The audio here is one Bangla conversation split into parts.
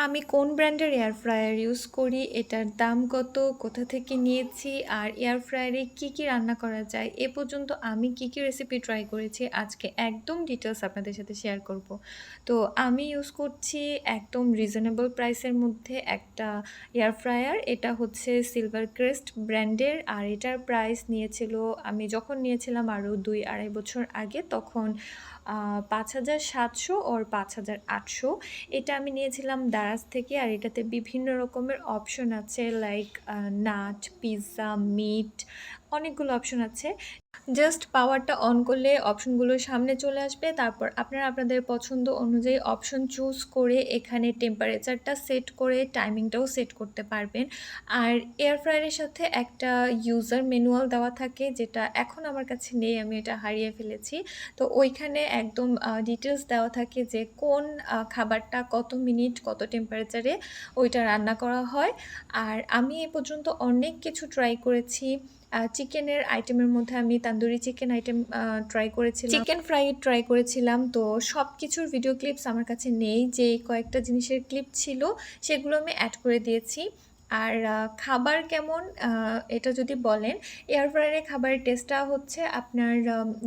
আমি কোন ব্র্যান্ডের এয়ার ফ্রায়ার ইউজ করি, এটার দাম কত, কোথা থেকে নিয়েছি, আর এয়ার ফ্রায়ারে কী কী রান্না করা যায়, এ পর্যন্ত আমি কী কী রেসিপি ট্রাই করেছি আজকে একদম ডিটেলস আপনাদের সাথে শেয়ার করব। তো আমি ইউজ করছি একদম রিজনেবল প্রাইসের মধ্যে একটা এয়ার ফ্রায়ার। এটা হচ্ছে সিলভার ক্রেস্ট ব্র্যান্ডের, আর এটার প্রাইস নিয়েছিল, আমি যখন নিয়েছিলাম আরও 2-2.5 বছর আগে, তখন 5,700 ওর 5,800। এটা আমি নিয়েছিলাম দারাজ থেকে। আর এটাতে বিভিন্ন রকমের অপশন আছে, লাইক নাট, পিৎজা, মিট, অনেকগুলো অপশন আছে। জাস্ট পাওয়ারটা অন করলে অপশনগুলো সামনে চলে আসবে, তারপর আপনারা আপনাদের পছন্দ অনুযায়ী অপশন চুজ করে এখানে টেম্পারেচারটা সেট করে টাইমিংটাও সেট করতে পারবেন। আর এয়ার ফ্রায়ারের সাথে একটা ইউজার ম্যানুয়াল দেওয়া থাকে, যেটা এখন আমার কাছে নেই, আমি এটা হারিয়ে ফেলেছি। তো ওইখানে একদম ডিটেলস দেওয়া থাকে যে কোন খাবারটা কত মিনিট কত টেম্পারেচারে ওইটা রান্না করা হয়। আর আমি এ পর্যন্ত অনেক কিছু ট্রাই করেছি। চিকেনের আইটেমের মধ্যে আমি তান্দুরি চিকেন আইটেম ট্রাই করেছিলাম, চিকেন ফ্রাই ট্রাই করেছিলাম। তো সব কিছুর ভিডিও ক্লিপস আমার কাছে নেই, যে কয়েকটা জিনিসের ক্লিপ ছিল সেগুলো আমি অ্যাড করে দিয়েছি। আর খাবার কেমন এটা যদি বলেন, এয়ার ফ্রায়ারে খাবারের টেস্টটা হচ্ছে আপনার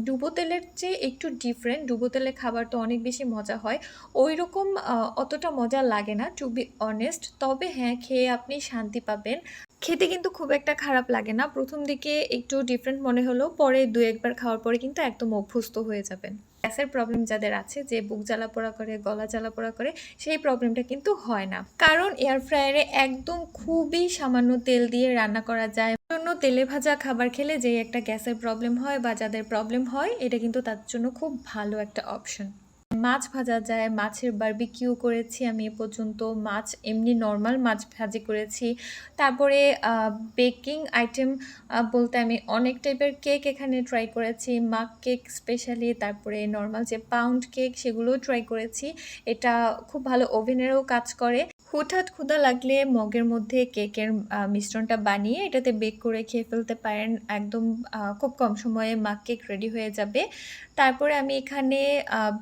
ডুবো তেলের চেয়ে একটু ডিফারেন্ট। ডুবো তেলের খাবার তো অনেক বেশি মজা হয়, ওই রকম অতটা মজা লাগে না টু বি অনেস্ট। তবে হ্যাঁ, খেয়ে আপনি শান্তি পাবেন। খেতে কিন্তু খুব একটা খারাপ লাগে না, প্রথম দিকে একটু ডিফারেন্ট মনে হলেও পরে 2-1 বার খাওয়ার পরে কিন্তু একদম অভ্যস্ত হয়ে যাবেন। গ্যাসের প্রবলেম যাদের আছে, যে বুক জ্বালা পোড়া করে, গলা জ্বালা পোড়া করে, সেই প্রবলেমটা কিন্তু হয় না, কারণ এয়ার ফ্রায়ারে একদম খুবই সামান্য তেল দিয়ে রান্না করা যায়। জন্য তেলে ভাজা খাবার খেলে যে একটা গ্যাসের প্রবলেম হয় বা যাদের প্রবলেম হয়, এটা কিন্তু তার জন্য খুব ভালো একটা অপশন। মাছ ভাজা যায়, মাছের বারবিকিউ করেছি আমি এ পর্যন্ত, মাছ এমনি নর্মাল মাছ ভাজি করেছি। তারপরে বেকিং আইটেম বলতে আমি অনেক টাইপের কেক এখানে ট্রাই করেছি, মাক কেক স্পেশালি, তারপরে নর্মাল যে পাউন্ড কেক সেগুলোও ট্রাই করেছি। এটা খুব ভালো ওভেনেরও কাজ করে। হুটহাট ক্ষুধা লাগলে মগের মধ্যে কেকের মিশ্রণটা বানিয়ে এটাতে বেক করে খেয়ে ফেলতে পারেন, একদম খুব কম সময়ে মাক কেক রেডি হয়ে যাবে। তারপরে আমি এখানে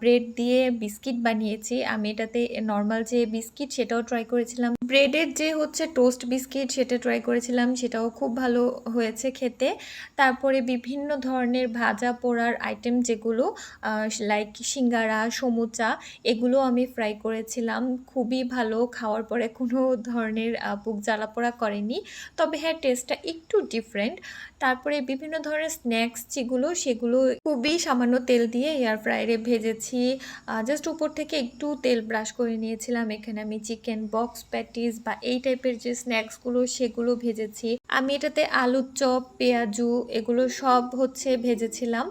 ব্রেড দিয়ে বিস্কিট বানিয়েছি। আমি এটাতে নর্মাল যে বিস্কিট সেটাও ট্রাই করেছিলাম, ব্রেডের যে হচ্ছে টোস্ট বিস্কিট সেটা ট্রাই করেছিলাম, সেটাও খুব ভালো হয়েছে খেতে। তারপরে বিভিন্ন ধরনের ভাজা পোড়ার আইটেম যেগুলো লাইক সিঙ্গারা, সমুচা, এগুলো আমি ফ্রাই করেছিলাম, খুবই ভালো। খাওয়ার পরে কোনো ধরনের বুক জ্বালা পোড়া করেনি, তবে হ্যাঁ টেস্টটা একটু ডিফারেন্ট। তারপরে বিভিন্ন ধরনের স্ন্যাক্স যেগুলো, সেগুলো খুবই সামান্য তেল দিয়ে এয়ার ফ্রায়ারে ভেজেছি, জাস্ট উপর থেকে একটু তেল ব্রাশ করে নিয়েছিলাম। এখানে আমি চিকেন বক্স প্যাটিস বা এই টাইপের যে স্ন্যাক্সগুলো সেগুলো ভেজেছি। আমি এটাতে আলুর চপ, পেঁয়াজু, এগুলো সব হচ্ছে ভেজেছিলাম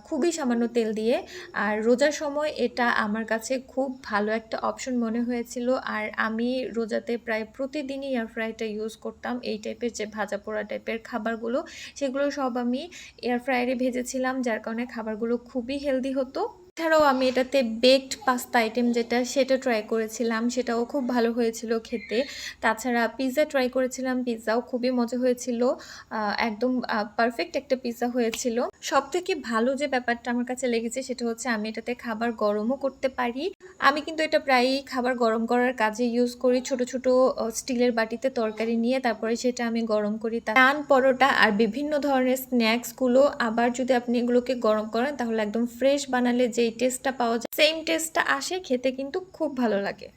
খুবই সামান্য তেল দিয়ে। আর রোজার সময় এটা আমার কাছে খুব ভালো একটা অপশন মনে হয়েছিল। আর আমি রোজাতে প্রায় প্রতিদিনই এয়ার ফ্রায়ারটা ইউজ করতাম। এই টাইপের যে ভাজা পোড়া টাইপের খাবারগুলো, সেগুলো সব আমি এয়ার ফ্রায়ারে ভেজেছিলাম, যার কারণে খাবারগুলো খুবই হেলদি হতো। এছাড়াও আমি এটাতে বেকড পাস্তা আইটেম যেটা, সেটা ট্রাই করেছিলাম, সেটাও খুব ভালো হয়েছিল খেতে। তাছাড়া পিৎজা ট্রাই করেছিলাম, পিৎজাও খুবই মজা হয়েছিল, একদম পারফেক্ট একটা পিৎজা হয়েছিল। সব থেকে ভালো যে ব্যাপারটা আমার কাছে লেগেছে সেটা হচ্ছে আমি এটাতে খাবার গরমও করতে পারি। আমি কিন্তু এটা প্রায়ই খাবার গরম করার কাজে ইউজ করি, ছোট ছোট স্টিলের বাটিতে তরকারি নিয়ে তারপরে সেটা আমি গরম করি। নান, পরোটা আর বিভিন্ন ধরনের স্ন্যাক্সগুলো আবার যদি আপনি এগুলোকে গরম করেন, তাহলে একদম ফ্রেশ বানালে যেই টেস্টটা পাওয়া যায়, সেম টেস্টটা আসে, খেতে কিন্তু খুব ভালো লাগে।